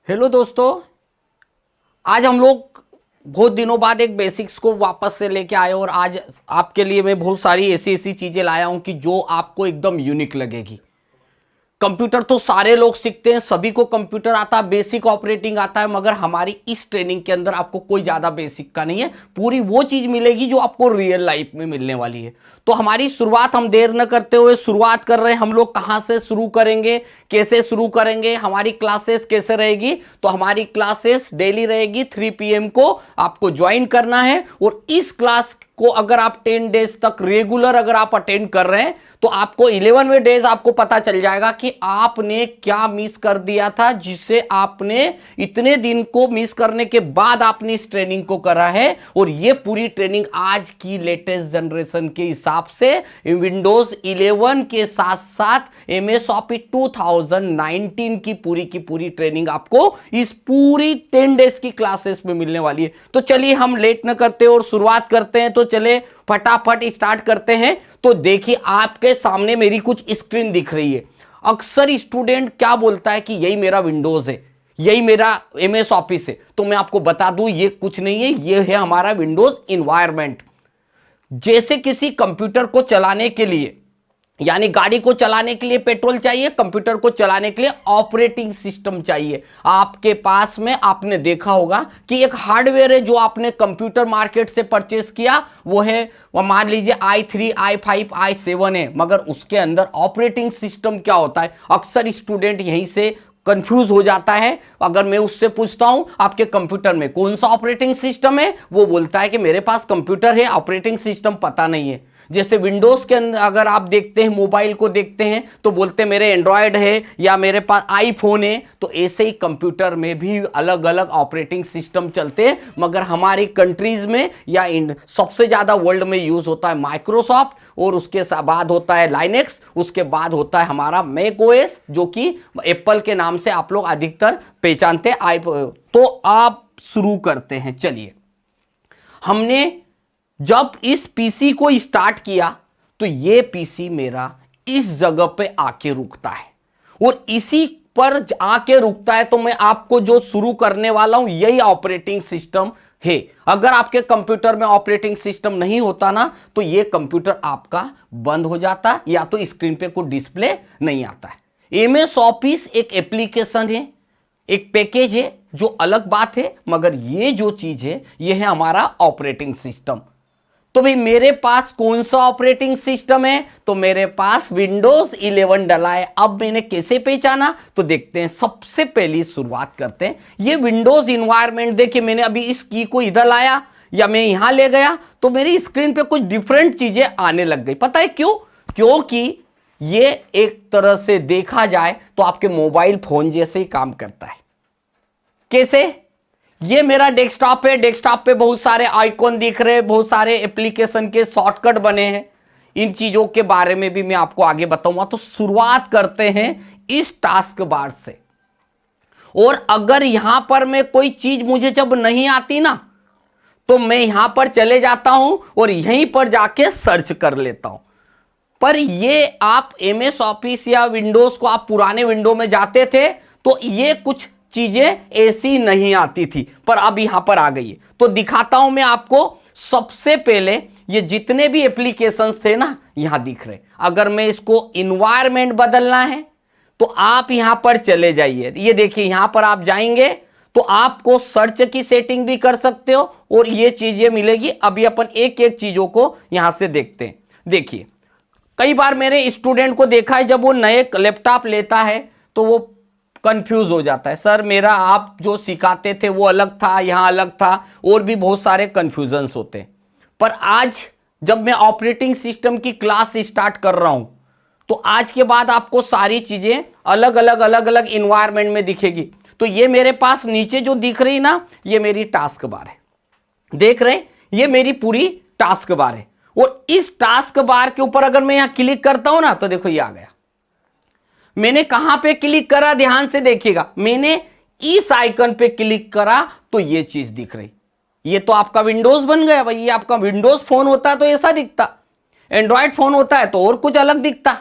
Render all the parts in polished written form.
Hello दोस्तों। आज हम लोग बहुत दिनों बाद एक बेसिक्स को वापस से लेके आए और आज आपके लिए मैं बहुत सारी ऐसी ऐसी चीजें लाया हूं कि जो आपको एकदम यूनिक लगेगी। कंप्यूटर तो सारे लोग सीखते हैं, सभी को कंप्यूटर आता है, बेसिक ऑपरेटिंग आता है, मगर हमारी इस ट्रेनिंग के अंदर आपको कोई ज्यादा बेसिक का नहीं है। पूरी वो चीज मिलेगी जो आपको रियल लाइफ में मिलने वाली है। तो हमारी शुरुआत हम देर न करते हुए शुरुआत कर रहे हैं। हम लोग कहां से शुरू करेंगे, कैसे शुरू करेंगे, हमारी क्लासेस कैसे रहेगी? तो हमारी क्लासेस डेली रहेगी 3 PM को आपको ज्वाइन करना है। और इस क्लास को अगर आप 10 डेज तक रेगुलर अगर आप अटेंड कर रहे हैं तो आपको 11वें डेज आपको पता चल जाएगा कि आपने क्या मिस कर दिया था, जिसे आपने इतने दिन को मिस करने के बाद आपने इस ट्रेनिंग को करा है। और ये पूरी ट्रेनिंग आज की लेटेस्ट जनरेशन के हिसाब से विंडोज 11 के साथ साथ MS ऑफिस 2019 की पूरी ट्रेनिंग आपको इस पूरी 10 डेज की क्लासेस में मिलने वाली है। तो चलिए हम लेट न करते और शुरुआत करते हैं। तो चले फटाफट स्टार्ट करते हैं। तो देखिए आपके सामने मेरी कुछ स्क्रीन दिख रही है। अक्सर स्टूडेंट क्या बोलता है कि यही मेरा विंडोज है, यही मेरा MS ऑफिस है। तो मैं आपको बता दूं ये कुछ नहीं है, ये है हमारा विंडोज इन्वायरमेंट। जैसे किसी कंप्यूटर को चलाने के लिए, यानी गाड़ी को चलाने के लिए पेट्रोल चाहिए, कंप्यूटर को चलाने के लिए ऑपरेटिंग सिस्टम चाहिए। आपके पास में आपने देखा होगा कि एक हार्डवेयर है जो आपने कंप्यूटर मार्केट से परचेस किया, वो है वो मान लीजिए i3 i5 i7 है, मगर उसके अंदर ऑपरेटिंग सिस्टम क्या होता है अक्सर स्टूडेंट यहीं से कंफ्यूज हो जाता है। अगर मैं उससे पूछता हूं आपके कंप्यूटर में कौन सा ऑपरेटिंग सिस्टम है, वो बोलता है कि मेरे पास कंप्यूटर है, ऑपरेटिंग सिस्टम पता नहीं है। जैसे विंडोज के अंदर अगर आप देखते हैं, मोबाइल को देखते हैं तो बोलते हैं मेरे एंड्रॉयड है या मेरे पास आईफोन है। तो ऐसे ही कंप्यूटर में भी अलग अलग ऑपरेटिंग सिस्टम चलते हैं, मगर हमारी कंट्रीज में या सबसे ज्यादा वर्ल्ड में यूज होता है माइक्रोसॉफ्ट, और उसके बाद होता है लाइनेक्स, उसके बाद होता है हमारा मैक ओएस जो कि एप्पल के नाम से आप लोग अधिकतर पहचानते हैं। तो आप शुरू करते हैं। चलिए, हमने जब इस पीसी को स्टार्ट किया तो ये पीसी मेरा इस जगह पे आके रुकता है, और इसी पर आके रुकता है। तो मैं आपको जो शुरू करने वाला हूं यही ऑपरेटिंग सिस्टम है। अगर आपके कंप्यूटर में ऑपरेटिंग सिस्टम नहीं होता ना तो ये कंप्यूटर आपका बंद हो जाता या तो स्क्रीन पे कोई डिस्प्ले नहीं आता है। MS ऑफिस एक एप्लीकेशन है, एक पैकेज है जो अलग बात है, मगर ये जो चीज है ये है हमारा ऑपरेटिंग सिस्टम। तो भाई मेरे पास कौन सा ऑपरेटिंग सिस्टम है? तो मेरे पास विंडोज 11 डला है। अब मैंने कैसे पहचाना? तो देखते हैं। सबसे पहली शुरुआत करते हैं। ये विंडोज इन्वायरमेंट देखिए, मैंने अभी इस की को इधर लाया या मैं यहां ले गया तो मेरी स्क्रीन पे कुछ डिफरेंट चीजें आने लग गई। पता है क्यों? क्योंकि ये एक तरह से देखा जाए तो आपके मोबाइल फोन जैसे ही काम करता है। कैसे? ये मेरा डेस्कटॉप है, डेस्कटॉप पे बहुत सारे आइकॉन दिख रहे हैं, बहुत सारे एप्लीकेशन के शॉर्टकट बने हैं। इन चीजों के बारे में भी मैं आपको आगे बताऊंगा। तो शुरुआत करते हैं इस टास्क बार से। और अगर यहां पर मैं कोई चीज मुझे जब नहीं आती ना तो मैं यहां पर चले जाता हूं और यहीं पर जाके सर्च कर लेता हूं। पर ये आप MS ऑफिस या विंडोज को आप पुराने विंडो में जाते थे तो ये कुछ चीजें ऐसी नहीं आती थी, पर अब यहां पर आ गई है। तो दिखाता हूं मैं आपको। सबसे पहले ये जितने भी एप्लीकेशंस थे ना यहां दिख रहे। अगर मैं इसको इन्वायरमेंट बदलना है तो आप यहां पर चले जाइए। ये देखिए, यहां पर आप जाएंगे तो आपको सर्च की सेटिंग भी कर सकते हो और ये चीजें मिलेगी। अभी अपन एक एक चीजों को यहां से देखते हैं। देखिए, कई बार मेरे स्टूडेंट को देखा है जब वो नए लैपटॉप लेता है तो वो कंफ्यूज हो जाता है, सर मेरा आप जो सिखाते थे वो अलग था, यहां अलग था, और भी बहुत सारे कंफ्यूजन्स होते हैं। पर आज जब मैं ऑपरेटिंग सिस्टम की क्लास स्टार्ट कर रहा हूं तो आज के बाद आपको सारी चीजें अलग अलग इन्वायरमेंट में दिखेगी। तो ये मेरे पास नीचे जो दिख रही ना ये मेरी टास्क बार है। देख रहे हैं, ये मेरी पूरी टास्क बार है। और इस टास्क बार के ऊपर अगर मैं यहां क्लिक करता हूं ना तो देखो ये आ गया। मैंने कहां पे क्लिक करा? ध्यान से देखिएगा, मैंने इस आइकन पे क्लिक करा तो ये चीज दिख रही। ये तो आपका विंडोज बन गया भाई। ये आपका विंडोज फोन होता है तो ऐसा दिखता, एंड्रॉयड फोन होता है तो और कुछ अलग दिखता।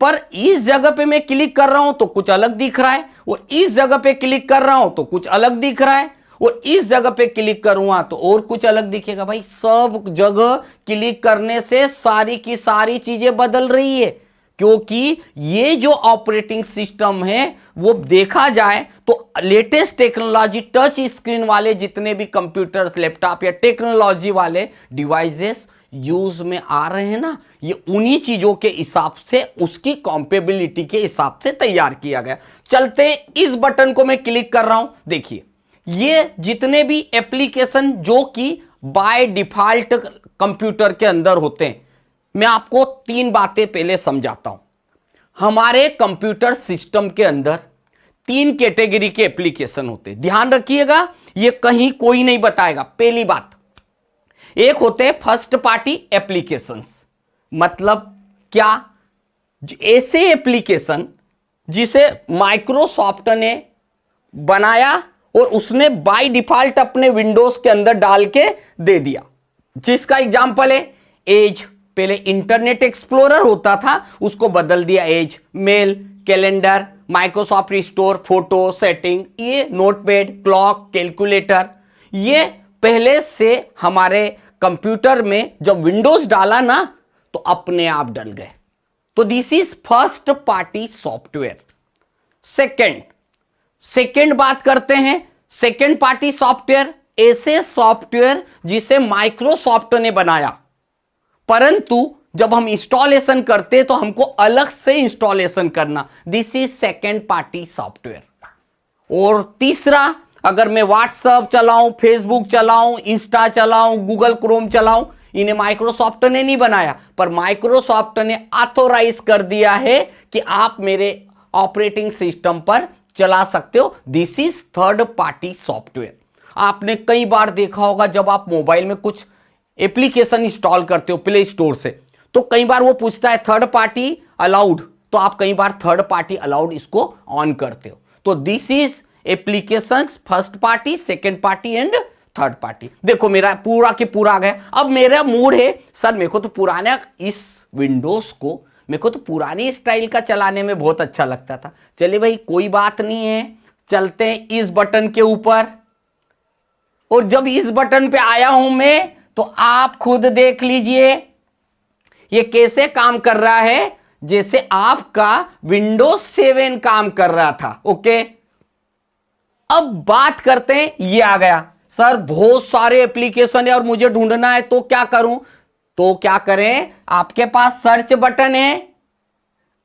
पर इस जगह पे मैं क्लिक कर रहा हूं तो कुछ अलग दिख रहा है, और इस जगह पे क्लिक कर रहा हूं तो कुछ अलग दिख रहा है, और इस जगह पे क्लिक करूंगा तो और कुछ अलग दिखेगा। भाई सब जगह क्लिक करने से सारी की सारी चीजें बदल रही है, क्योंकि ये जो ऑपरेटिंग सिस्टम है वो देखा जाए तो लेटेस्ट टेक्नोलॉजी, टच स्क्रीन वाले जितने भी कंप्यूटर्स, लैपटॉप या टेक्नोलॉजी वाले डिवाइसेस यूज में आ रहे हैं ना, ये उन्हीं चीजों के हिसाब से, उसकी कॉम्पेबिलिटी के हिसाब से तैयार किया गया। चलते इस बटन को मैं क्लिक कर रहा हूं, देखिए ये जितने भी एप्लीकेशन जो कि बाय डिफॉल्ट कंप्यूटर के अंदर होते हैं, मैं आपको तीन बातें पहले समझाता हूं। हमारे कंप्यूटर सिस्टम के अंदर तीन कैटेगरी के एप्लीकेशन होते हैं, ध्यान रखिएगा, ये कहीं कोई नहीं बताएगा। पहली बात, एक होते हैं फर्स्ट पार्टी एप्लीकेशंस, मतलब क्या, ऐसे एप्लीकेशन जिसे माइक्रोसॉफ्ट ने बनाया और उसने बाय डिफॉल्ट अपने विंडोज के अंदर डाल के दे दिया, जिसका एग्जांपल है एज। पहले इंटरनेट एक्सप्लोरर होता था, उसको बदल दिया Edge, mail, calendar, Microsoft restore, photo, setting, ये नोटपैड, क्लॉक, कैलकुलेटर, ये पहले से हमारे कंप्यूटर में जब विंडोज डाला ना तो अपने आप डल गए। तो this is first party software. Second बात करते हैं, सेकेंड पार्टी सॉफ्टवेयर, ऐसे सॉफ्टवेयर जिसे माइक्रोसॉफ्ट ने बनाया, परंतु जब हम इंस्टॉलेशन करते तो हमको अलग से इंस्टॉलेशन करना, this is second party software. और तीसरा, अगर मैं व्हाट्सएप चलाऊं, फेसबुक चलाऊं, इंस्टा चलाऊं, गूगल क्रोम चलाऊं, इन्हें माइक्रोसॉफ्ट ने नहीं बनाया, पर माइक्रोसॉफ्ट ने ऑथोराइज कर दिया है कि आप मेरे ऑपरेटिंग सिस्टम पर चला सकते हो। This is third party software. आपने कई बार देखा होगा, जब आप मोबाइल में कुछ एप्लीकेशन इंस्टॉल करते हो प्ले स्टोर से, तो कई बार वो पूछता है थर्ड पार्टी अलाउड, तो आप कई बार थर्ड पार्टी अलाउड इसको ऑन करते हो। तो this is applications first party, second party and third party. देखो मेरा पूरा के पूरा आ गया। अब मेरा मूड है, सर मेरे को तो पुराना इस विंडोज को, मेरे को तो पुरानी स्टाइल का चलाने में बहुत अच्छा लगता था। चलिए भाई कोई बात नहीं है, चलते हैं इस बटन के ऊपर, और जब इस बटन पे आया हूं मैं तो आप खुद देख लीजिए ये कैसे काम कर रहा है, जैसे आपका विंडोज 7 काम कर रहा था। ओके, अब बात करते हैं, ये आ गया, सर बहुत सारे एप्लीकेशन है और मुझे ढूंढना है, तो क्या करूं? तो क्या करें, आपके पास सर्च बटन है,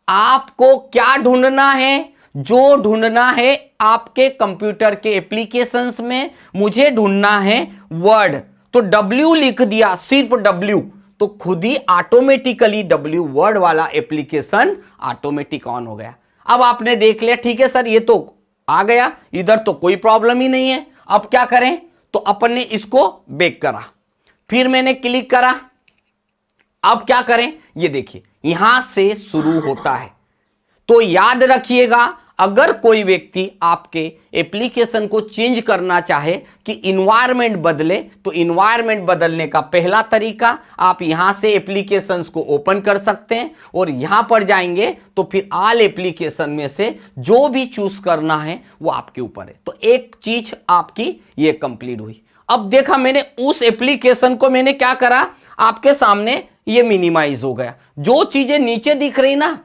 आपको क्या ढूंढना है? जो ढूंढना है आपके कंप्यूटर के एप्लीकेशंस में, मुझे ढूंढना है वर्ड, तो W लिख दिया, सिर्फ W, तो खुद ही ऑटोमेटिकली W वर्ड वाला एप्लीकेशन ऑटोमेटिक ऑन हो गया। अब आपने देख लिया, ठीक है सर ये तो आ गया, इधर तो कोई प्रॉब्लम ही नहीं है, अब क्या करें? तो अपन ने इसको बैक करा, फिर मैंने क्लिक करा, अब क्या करें? ये देखिए यहां से शुरू होता है। तो याद रखिएगा, अगर कोई व्यक्ति आपके एप्लीकेशन को चेंज करना चाहे कि इन्वायरमेंट बदले, तो इन्वायरमेंट बदलने का पहला तरीका, आप यहां से एप्लीकेशंस को ओपन कर सकते हैं और यहां पर जाएंगे तो फिर ऑल एप्लीकेशन में से जो भी चूज करना है वो आपके ऊपर है। तो एक चीज आपकी ये कंप्लीट हुई। अब देखा मैंने उस एप्लीकेशन को, मैंने क्या करा, आपके सामने ये मिनिमाइज हो गया। जो चीजें नीचे दिख रही ना,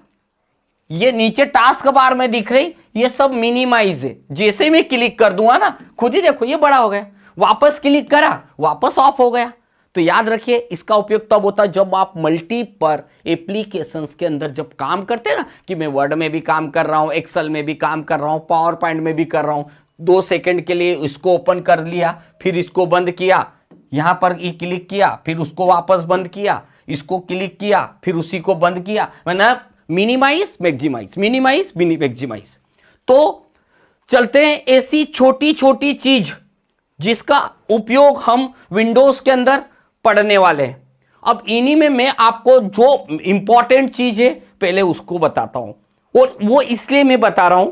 ये नीचे टास्क बार में दिख रही, ये सब मिनिमाइज है। जैसे मैं क्लिक कर दूंगा ना, खुद ही देखो ये बड़ा हो गया, वापस क्लिक करा, वापस ऑफ हो गया। तो याद रखिए इसका उपयोग तब होता है जब आप मल्टीपल एप्लीकेशंस के अंदर जब काम करते हैं ना, कि मैं वर्ड में भी काम कर रहा हूं, एक्सेल में भी काम कर रहा हूं, पावर पॉइंट में भी कर रहा हूं, 2 सेकंड के लिए इसको ओपन कर लिया, फिर इसको बंद किया, यहां पर ई क्लिक किया, फिर उसको वापस बंद किया, इसको क्लिक किया, फिर उसी को बंद किया, मतलब मिनिमाइज मैक्सिमाइज, मिनिमाइज मैक्सिमाइज। तो चलते हैं ऐसी छोटी छोटी चीज जिसका उपयोग हम विंडोज के अंदर पढ़ने वाले हैं। अब इन्हीं में मैं आपको जो इंपॉर्टेंट चीज है पहले उसको बताता हूं, और वो इसलिए मैं बता रहा हूं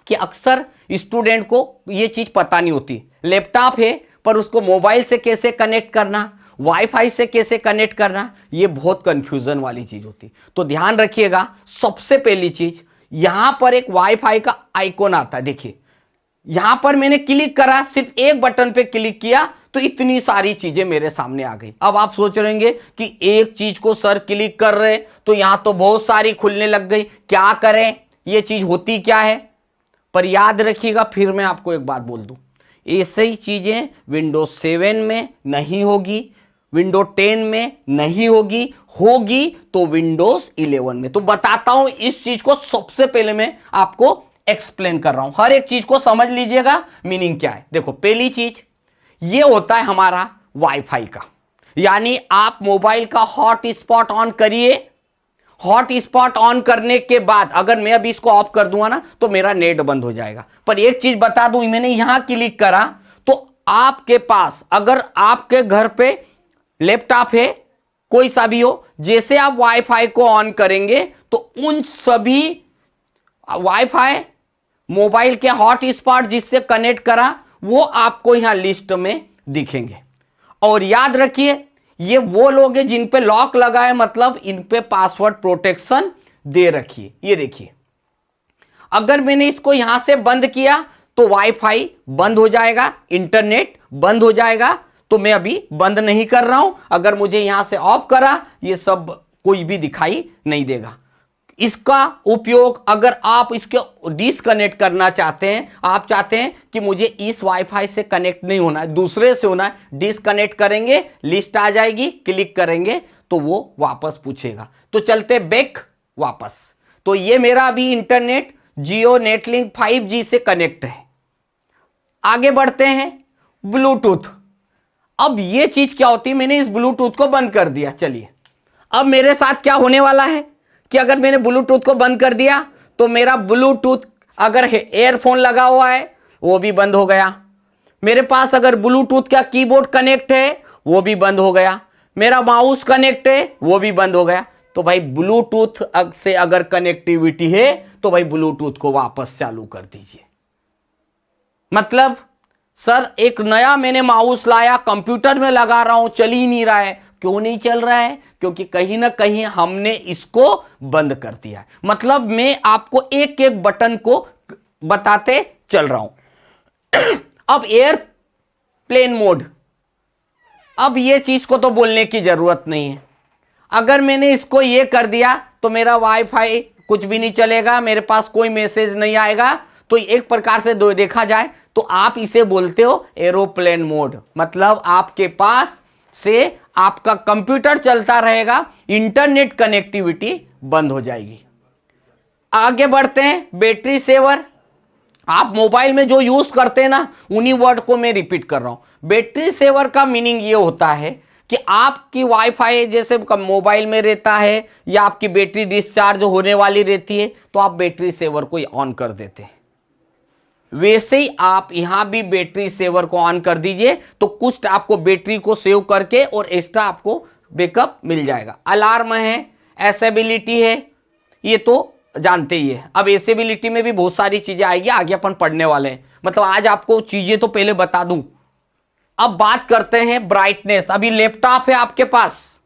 कि अक्सर स्टूडेंट को ये चीज पता नहीं होती। लैपटॉप है पर उसको मोबाइल से कैसे कनेक्ट करना, वाईफाई से कैसे कनेक्ट करना, ये बहुत कंफ्यूजन वाली चीज होती। तो ध्यान रखिएगा, सबसे पहली चीज यहां पर एक वाईफाई का आइकॉन आता है, देखिए यहां पर मैंने क्लिक करा, सिर्फ एक बटन पे क्लिक किया तो इतनी सारी चीजें मेरे सामने आ गई। अब आप सोच रहे कि एक चीज को सर क्लिक कर रहे तो यहां तो बहुत सारी खुलने लग गई, क्या करें, ये चीज होती क्या है। पर याद रखिएगा, फिर मैं आपको एक बात बोल दूं, ऐसे ही चीजें विंडोज 7 में नहीं होगी, विंडोज 10 में नहीं होगी, होगी तो विंडोज 11 में। तो बताता हूं इस चीज को, सबसे पहले मैं आपको एक्सप्लेन कर रहा हूं, हर एक चीज को समझ लीजिएगा मीनिंग क्या है। देखो पहली चीज ये होता है हमारा वाईफाई का, यानी आप मोबाइल का हॉट स्पॉट ऑन करिए। हॉट स्पॉट ऑन करने के बाद अगर मैं अभी इसको ऑफ कर दूंगा ना तो मेरा नेट बंद हो जाएगा। पर एक चीज बता दूं, मैंने यहां क्लिक करा तो आपके पास अगर आपके घर पे लैपटॉप है, कोई सा भी हो, जैसे आप वाईफाई को ऑन करेंगे तो उन सभी वाईफाई मोबाइल के हॉट स्पॉट जिससे कनेक्ट करा वो आपको यहां लिस्ट में दिखेंगे। और याद रखिए, ये वो लोग हैं जिन पे लॉक लगा है, मतलब इन पे पासवर्ड प्रोटेक्शन दे रखिए। ये देखिए, अगर मैंने इसको यहां से बंद किया तो वाईफाई बंद हो जाएगा, इंटरनेट बंद हो जाएगा। तो मैं अभी बंद नहीं कर रहा हूं, अगर मुझे यहां से ऑफ करा ये सब कोई भी दिखाई नहीं देगा। इसका उपयोग अगर आप इसके डिसकनेक्ट करना चाहते हैं, आप चाहते हैं कि मुझे इस वाईफाई से कनेक्ट नहीं होना है, दूसरे से होना है, डिसकनेक्ट करेंगे, लिस्ट आ जाएगी, क्लिक करेंगे तो वो वापस पूछेगा। तो चलते बैक वापस। तो ये मेरा अभी इंटरनेट जियो नेटलिंक 5G से कनेक्ट है। आगे बढ़ते हैं, ब्लूटूथ। अब ये चीज क्या होती है, मैंने इस ब्लूटूथ को बंद कर दिया। चलिए अब मेरे साथ क्या होने वाला है कि अगर मैंने ब्लूटूथ को बंद कर दिया तो मेरा ब्लूटूथ, अगर एयरफोन लगा हुआ है वो भी बंद हो गया, मेरे पास अगर ब्लूटूथ का कीबोर्ड कनेक्ट है वो भी बंद हो गया, मेरा माउस कनेक्ट है वो भी बंद हो गया। तो भाई ब्लूटूथ से अगर कनेक्टिविटी है तो भाई ब्लूटूथ को वापस चालू कर दीजिए। मतलब सर एक नया मैंने माउस लाया, कंप्यूटर में लगा रहा हूं, चल ही नहीं रहा है। क्यों नहीं चल रहा है? क्योंकि कहीं ना कहीं हमने इसको बंद कर दिया है। मतलब मैं आपको एक एक बटन को बताते चल रहा हूं। अब एयरप्लेन मोड, अब ये चीज को तो बोलने की जरूरत नहीं है। अगर मैंने इसको ये कर दिया तो मेरा वाईफाई कुछ भी नहीं चलेगा, मेरे पास कोई मैसेज नहीं आएगा। तो एक प्रकार से देखा जाए तो आप इसे बोलते हो एरोप्लेन मोड। मतलब आपके पास से आपका कंप्यूटर चलता रहेगा, इंटरनेट कनेक्टिविटी बंद हो जाएगी। आगे बढ़ते हैं, बैटरी सेवर। आप मोबाइल में जो यूज करते हैं ना, उन्हीं वर्ड को मैं रिपीट कर रहा हूं। बैटरी सेवर का मीनिंग ये होता है कि आपकी वाईफाई जैसे मोबाइल में रहता है या आपकी बैटरी डिस्चार्ज होने वाली रहती है तो आप बैटरी सेवर को ऑन कर देते हैं, वैसे ही आप यहां भी बैटरी सेवर को ऑन कर दीजिए तो कुछ आपको बैटरी को सेव करके और एक्स्ट्रा आपको बैकअप मिल जाएगा। अलार्म है, एसेबिलिटी है, ये तो जानते ही है। अब एसेबिलिटी में भी बहुत सारी चीजें आएगी, आगे अपन पढ़ने वाले हैं। मतलब आज आपको चीजें तो पहले बता दूं। अब बात करते हैं ब्राइटनेस। अभी लैपटॉप है आपके पास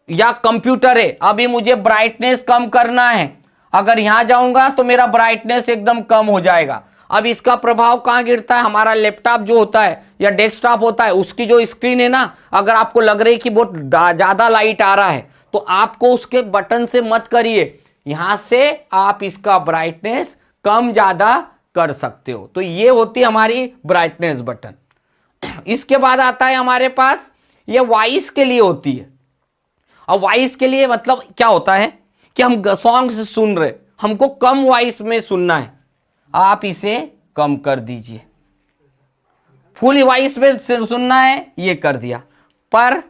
या कंप्यूटर है, अभी मुझे ब्राइटनेस कम करना है। अगर यहां जाऊंगा तो मेरा ब्राइटनेस एकदम कम हो जाएगा। अब इसका प्रभाव कहां गिरता है? हमारा लैपटॉप जो होता है या डेस्कटॉप होता है, उसकी जो स्क्रीन है ना, अगर आपको लग रही है कि बहुत ज्यादा लाइट आ रहा है तो आपको उसके बटन से मत करिए, यहां से आप इसका ब्राइटनेस कम ज्यादा कर सकते हो। तो ये होती है हमारी ब्राइटनेस बटन। इसके बाद आता है हमारे पास ये वॉइस के लिए होती है। अब वॉइस के लिए मतलब क्या होता है कि हम सॉन्ग्स सुन रहे, हमको कम वॉइस में सुनना है, आप इसे कम कर दीजिए। फुल वॉइस में सुनना है, ये कर दिया। पर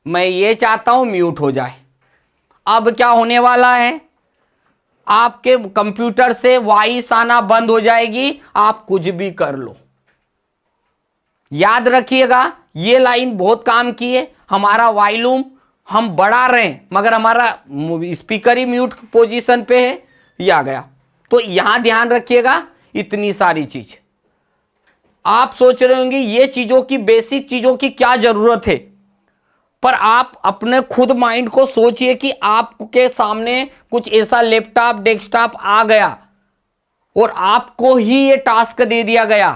मैं ये चाहता हूं म्यूट हो जाए। अब क्या होने वाला है, आपके कंप्यूटर से वॉइस आना बंद हो जाएगी, आप कुछ भी कर लो। याद रखिएगा ये लाइन बहुत काम की है। हमारा वॉल्यूम हम बढ़ा रहे हैं मगर हमारा स्पीकर ही म्यूट पोजीशन पे है, ये आ गया। तो यहां ध्यान रखिएगा, इतनी सारी चीज आप सोच रहे होंगे ये चीजों की, बेसिक चीजों की क्या जरूरत है। पर आप अपने खुद माइंड को सोचिए कि आपके सामने कुछ ऐसा लैपटॉप डेस्कटॉप आ गया और आपको ही ये टास्क दे दिया गया,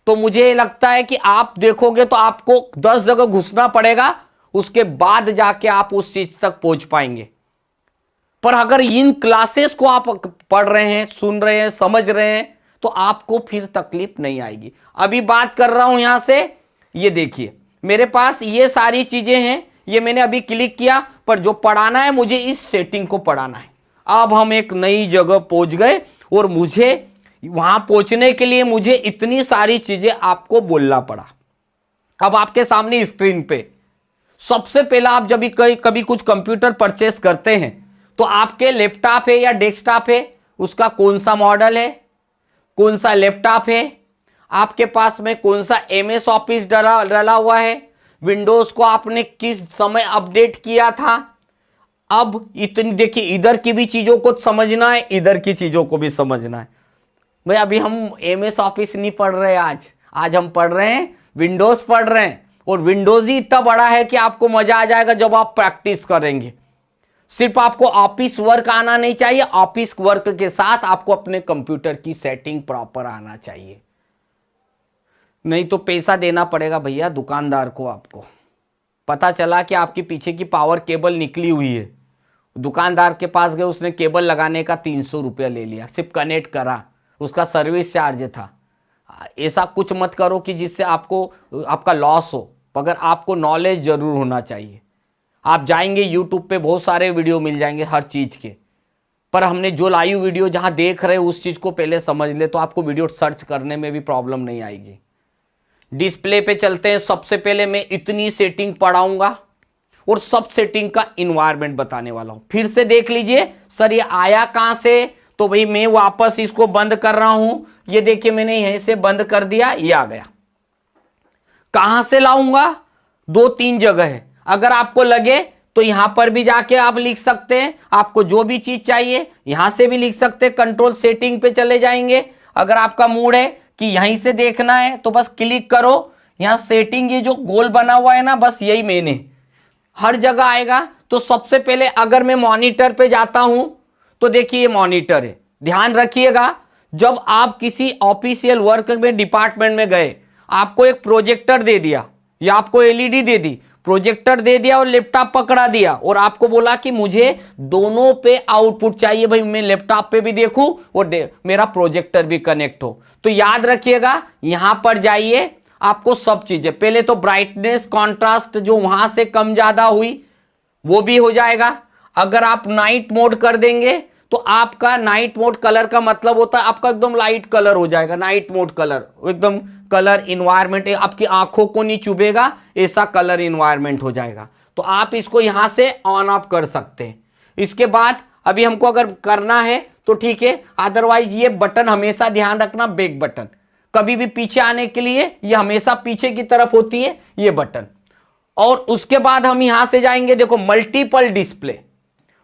तो मुझे लगता है कि आप देखोगे तो आपको 10 जगह घुसना पड़ेगा, उसके बाद जाके आप उस चीज तक पहुंच पाएंगे। पर अगर इन क्लासेस को आप पढ़ रहे हैं, सुन रहे हैं, समझ रहे हैं, तो आपको फिर तकलीफ नहीं आएगी। अभी बात कर रहा हूं यहां से, ये देखिए मेरे पास ये सारी चीजें हैं, ये मैंने अभी क्लिक किया, पर जो पढ़ाना है मुझे इस सेटिंग को पढ़ाना है। अब हम एक नई जगह पहुंच गए और मुझे वहां पहुंचने के लिए मुझे इतनी सारी चीजें आपको बोलना पड़ा। अब आपके सामने स्क्रीन पे सबसे पहला, आप जब भी कभी कुछ कंप्यूटर परचेस करते हैं तो आपके लैपटॉप है या डेस्कटॉप है, उसका कौन सा मॉडल है, कौन सा लैपटॉप है, आपके पास में कौन सा MS ऑफिस डला हुआ है, विंडोज को आपने किस समय अपडेट किया था। अब इतनी देखिए, इधर की भी चीजों को समझना है, इधर की चीजों को भी समझना है। भाई अभी हम MS ऑफिस नहीं पढ़ रहे, आज हम पढ़ रहे हैं विंडोज पढ़ रहे हैं, और विंडोज ही इतना बड़ा है कि आपको मजा आ जाएगा जब आप प्रैक्टिस करेंगे। सिर्फ आपको ऑफिस वर्क आना नहीं चाहिए, ऑफिस वर्क के साथ आपको अपने कंप्यूटर की सेटिंग प्रॉपर आना चाहिए, नहीं तो पैसा देना पड़ेगा भैया दुकानदार को। आपको पता चला कि आपके पीछे की पावर केबल निकली हुई है, दुकानदार के पास गए, उसने केबल लगाने का 300 रुपया ले लिया, सिर्फ कनेक्ट करा, उसका सर्विस चार्ज था। ऐसा कुछ मत करो कि जिससे आपका लॉस हो, मगर आपको नॉलेज जरूर होना चाहिए। आप जाएंगे यूट्यूब पे बहुत सारे वीडियो मिल जाएंगे हर चीज के, पर हमने जो लाइव वीडियो जहां देख रहे हैं उस चीज को पहले समझ ले, तो आपको वीडियो सर्च करने में भी प्रॉब्लम नहीं आएगी। डिस्प्ले पे चलते हैं। सबसे पहले मैं इतनी सेटिंग पढ़ाऊंगा और सब सेटिंग का इन्वायरमेंट बताने वाला हूं। फिर से देख लीजिए सर ये आया कहां से, तो भाई मैं वापस इसको बंद कर रहा हूं। ये देखिए मैंने यहीं से बंद कर दिया, ये आ गया। कहां से लाऊंगा, 2-3 जगह है। अगर आपको लगे तो यहां पर भी जाके आप लिख सकते हैं, आपको जो भी चीज चाहिए यहां से भी लिख सकते हैं। कंट्रोल सेटिंग पे चले जाएंगे। अगर आपका मूड है कि यहीं से देखना है तो बस क्लिक करो, यहां सेटिंग ये जो गोल बना हुआ है ना, बस यही मैंने हर जगह आएगा। तो सबसे पहले अगर मैं मॉनिटर पे जाता हूं तो देखिए ये मॉनिटर है। ध्यान रखिएगा, जब आप किसी ऑफिशियल वर्क में डिपार्टमेंट में गए, आपको एक प्रोजेक्टर दे दिया या आपको LED दे दी, प्रोजेक्टर दे दिया और लैपटॉप पकड़ा दिया और आपको बोला कि मुझे दोनों पे आउटपुट चाहिए, भाई मैं लैपटॉप पे भी देखूं और मेरा प्रोजेक्टर भी कनेक्ट हो, तो याद रखिएगा यहां पर जाइए। आपको सब चीजें, पहले तो ब्राइटनेस कॉन्ट्रास्ट जो वहां से कम ज्यादा हुई वो भी हो जाएगा। अगर आप नाइट मोड कर देंगे तो आपका नाइट मोड कलर का मतलब होता है आपका एकदम लाइट कलर हो जाएगा। नाइट मोड कलर एकदम कलर इन्वायरमेंट, आपकी आंखों को नहीं चुभेगा, ऐसा कलर इन्वायरमेंट हो जाएगा। तो आप इसको यहां से ऑन ऑफ कर सकते हैं। इसके बाद अभी हमको अगर करना है तो ठीक है, अदरवाइज ये बटन हमेशा ध्यान रखना, बैक बटन कभी भी पीछे आने के लिए ये हमेशा पीछे की तरफ होती है ये बटन। और उसके बाद हम यहां से जाएंगे, देखो मल्टीपल डिस्प्ले।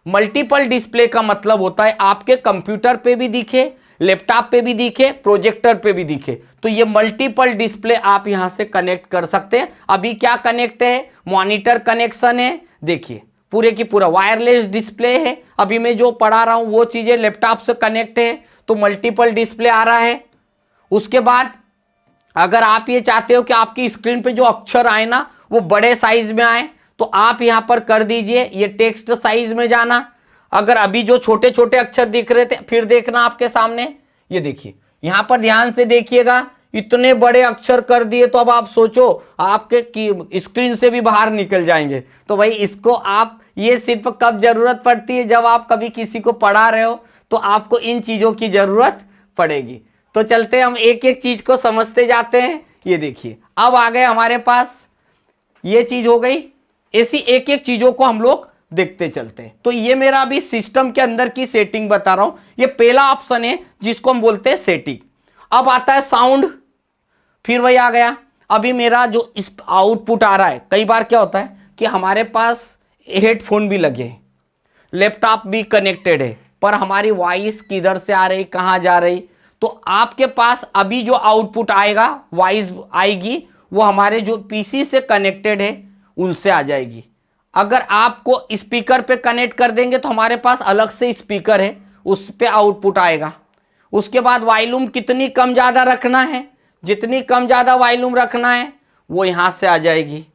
मल्टीपल डिस्प्ले का मतलब होता है आपके कंप्यूटर पे भी दिखे, लैपटॉप पे भी दिखे, प्रोजेक्टर पे भी दिखे, तो ये मल्टीपल डिस्प्ले आप यहां से कनेक्ट कर सकते हैं। अभी क्या कनेक्ट है, मॉनिटर कनेक्शन है, देखिए पूरे की पूरा वायरलेस डिस्प्ले है। अभी मैं जो पढ़ा रहा हूं वो चीजें लैपटॉप से कनेक्ट है, तो मल्टीपल डिस्प्ले आ रहा है। उसके बाद अगर आप ये चाहते हो कि आपकी स्क्रीन पे जो अक्षर आए ना वो बड़े साइज में आए, तो आप यहां पर कर दीजिए ये टेक्स्ट साइज में जाना। अगर अभी जो छोटे छोटे अक्षर दिख रहे थे, फिर देखना आपके सामने, ये देखिए यहां पर ध्यान से देखिएगा, इतने बड़े अक्षर कर दिए। तो अब आप सोचो आपके स्क्रीन से भी बाहर निकल जाएंगे। तो भाई इसको आप, ये सिर्फ कब जरूरत पड़ती है, जब आप कभी किसी को पढ़ा रहे हो तो आपको इन चीजों की जरूरत पड़ेगी। तो चलते हम एक एक चीज को समझते जाते हैं। ये देखिए अब आ गए हमारे पास, ये चीज हो गई। ऐसी एक एक चीजों को हम लोग देखते चलते हैं। तो ये मेरा अभी सिस्टम के अंदर की सेटिंग बता रहा हूं। ये पहला ऑप्शन है जिसको हम बोलते हैं सेटिंग। अब आता है साउंड, फिर वही आ गया। अभी मेरा जो इस आउटपुट आ रहा है, कई बार क्या होता है कि हमारे पास हेडफोन भी लगे हैं, लैपटॉप भी कनेक्टेड है, पर हमारी वॉइस किधर से आ रही, कहां जा रही, तो आपके पास अभी जो आउटपुट आएगा, वॉइस आएगी, वो हमारे जो पीसी से कनेक्टेड है उनसे आ जाएगी। अगर आपको स्पीकर पे कनेक्ट कर देंगे तो हमारे पास अलग से स्पीकर है, उस पे आउटपुट आएगा। उसके बाद वॉल्यूम कितनी कम ज़्यादा रखना है, जितनी कम ज़्यादा वॉल्यूम रखना है वो यहाँ से आ जाएगी।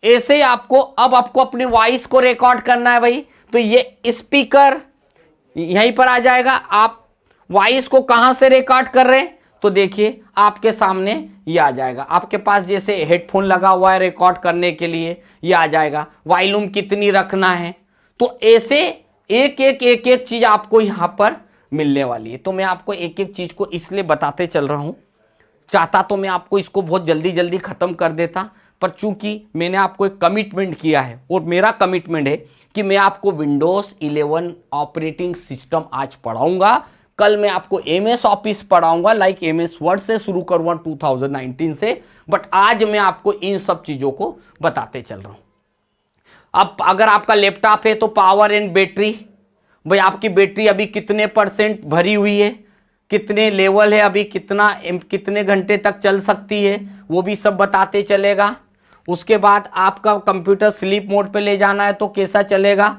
ऐसे ही आपको अब आपको अपनी वॉइस को रिकॉर्ड करना है भाई, तो ये स्पीकर यहीं पर आ जाएगा। आप वॉइस को कहाँ से रिकॉर्ड कर रहे हैं तो देखिए आपके सामने ये आ जाएगा। आपके पास जैसे हेडफोन लगा हुआ है रिकॉर्ड करने के लिए, ये आ जाएगा। वॉल्यूम कितनी रखना है, तो ऐसे एक एक चीज आपको यहाँ पर मिलने वाली है। तो मैं आपको एक एक चीज को इसलिए बताते चल रहा हूँ, चाहता तो मैं आपको इसको बहुत जल्दी जल्दी खत्म कर देता, पर चूंकि मैंने आपको एक कमिटमेंट किया है और मेरा कमिटमेंट है कि मैं आपको विंडोज 11 ऑपरेटिंग सिस्टम आज पढ़ाऊंगा। कल मैं आपको MS ऑफिस पढ़ाऊंगा, लाइक MS वर्ड से शुरू करूंगा 2019 से, बट आज मैं आपको इन सब चीजों को बताते चल रहा हूं। अब अगर आपका लैपटॉप है तो पावर एंड बैटरी, भाई आपकी बैटरी अभी कितने % भरी हुई है, कितने लेवल है अभी, कितने घंटे तक चल सकती है, वो भी सब बताते चलेगा। उसके बाद आपका कंप्यूटर स्लीप मोड पे ले जाना है तो कैसा चलेगा,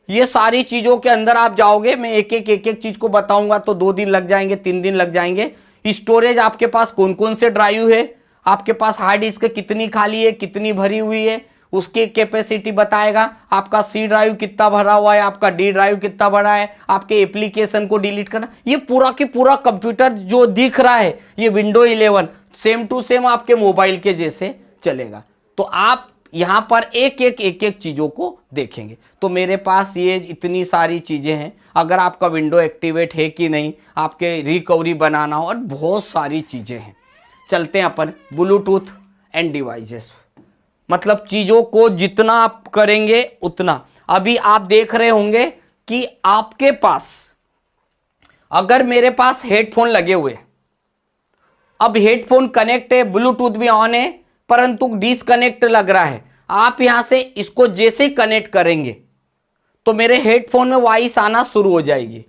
ये सारी चीज़ों के अंदर आप जाओगे। मैं एक एक चीज़ को बताऊंगा तो 2 दिन लग जाएंगे, 3 दिन लग जाएंगे। स्टोरेज आपके पास कौन कौन से ड्राइव है, आपके पास हार्ड डिस्क कितनी खाली है, कितनी भरी हुई है, उसकी कैपेसिटी बताएगा। आपका C ड्राइव कितना भरा हुआ है, आपका D ड्राइव कितना भरा है, आपके एप्लीकेशन को डिलीट करना, ये पूरा की पूरा कंप्यूटर जो दिख रहा है ये विंडो 11 सेम टू सेम आपके मोबाइल के जैसे चलेगा। तो आप यहां पर एक एक चीजों को देखेंगे। तो मेरे पास ये इतनी सारी चीजें हैं, अगर आपका विंडो एक्टिवेट है कि नहीं, आपके रिकवरी बनाना हो, और बहुत सारी चीजें हैं। चलते हैं अपन ब्लूटूथ एंड डिवाइसेस, मतलब चीजों को जितना आप करेंगे उतना। अभी आप देख रहे होंगे कि आपके पास, अगर मेरे पास हेडफोन लगे हुए, अब हेडफोन कनेक्ट है, ब्लूटूथ भी ऑन है, परंतु डिसकनेक्ट लग रहा है। आप यहां से इसको जैसे कनेक्ट करेंगे तो मेरे हेडफोन में वॉइस आना शुरू हो जाएगी।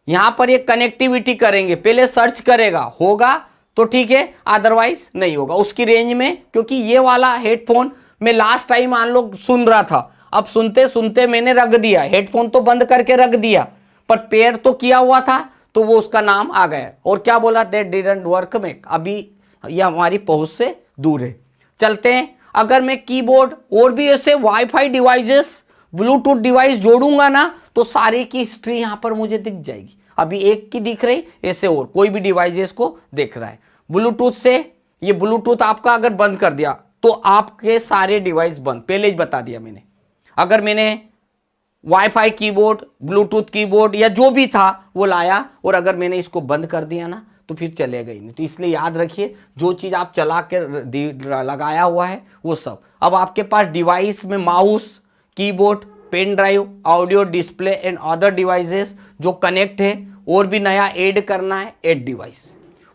यहां पर ये कनेक्टिविटी करेंगे, पहले सर्च करेगा, होगा तो ठीक है, अदरवाइज नहीं होगा उसकी रेंज में। क्योंकि ये वाला हेडफोन मैं लास्ट टाइम मान लो सुन रहा था, अब सुनते सुनते मैंने रख दिया, हेडफोन तो बंद करके रख दिया पर पेयर तो किया हुआ था, तो वो उसका नाम आ गया और क्या बोला, दैट डिडंट वर्क में। अभी ये हमारी पहुंच से दूर है। चलते हैं, अगर मैं कीबोर्ड और भी ऐसे वाईफाई डिवाइसेस, ब्लूटूथ डिवाइस जोड़ूंगा ना तो सारी की हिस्ट्री यहां पर मुझे दिख जाएगी। अभी एक की दिख रही, ऐसे और कोई भी डिवाइसेस को देख रहा है। ब्लूटूथ से, ये ब्लूटूथ आपका अगर बंद कर दिया तो आपके सारे डिवाइस बंद, पहले ही बता दिया मैंने। अगर मैंने वाईफाई कीबोर्ड, ब्लूटूथ कीबोर्ड या जो भी था वो लाया और अगर मैंने इसको बंद कर दिया ना तो फिर चलेगा ही नहीं। तो इसलिए याद रखिए, जो चीज आप चला के लगाया हुआ है वो सब। अब आपके पास डिवाइस में mouse, keyboard, pen drive, audio display and other devices जो कनेक्ट है, और भी नया ऐड करना है, ऐड डिवाइस।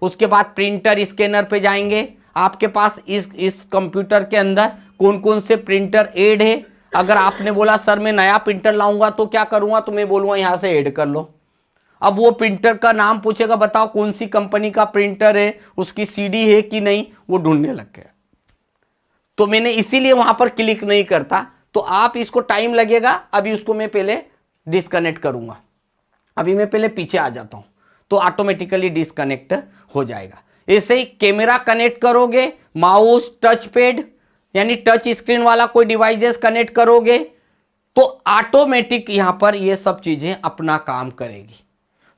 उसके बाद प्रिंटर स्कैनर पे जाएंगे, आपके पास इस कंप्यूटर के अंदर कौन कौन से प्रिंटर ऐड है। अगर आपने बोला सर मैं नया प्रिंटर लाऊंगा तो क्या करूंगा, तो मैं बोलूंगा यहां से ऐड कर लो। अब वो प्रिंटर का नाम पूछेगा, बताओ कौन सी कंपनी का प्रिंटर है, उसकी CD है कि नहीं, वो ढूंढने लग गया। तो मैंने इसीलिए वहां पर क्लिक नहीं करता। तो आप इसको टाइम लगेगा, अभी उसको मैं पहले डिस्कनेक्ट करूंगा। अभी मैं पहले पीछे आ जाता हूं तो ऑटोमेटिकली डिस्कनेक्ट हो जाएगा। ऐसे ही कैमरा कनेक्ट करोगे, माउस, टच पैड यानी टच स्क्रीन वाला कोई डिवाइसेस कनेक्ट करोगे तो ऑटोमेटिक यहां पर ये सब चीजें अपना काम करेगी।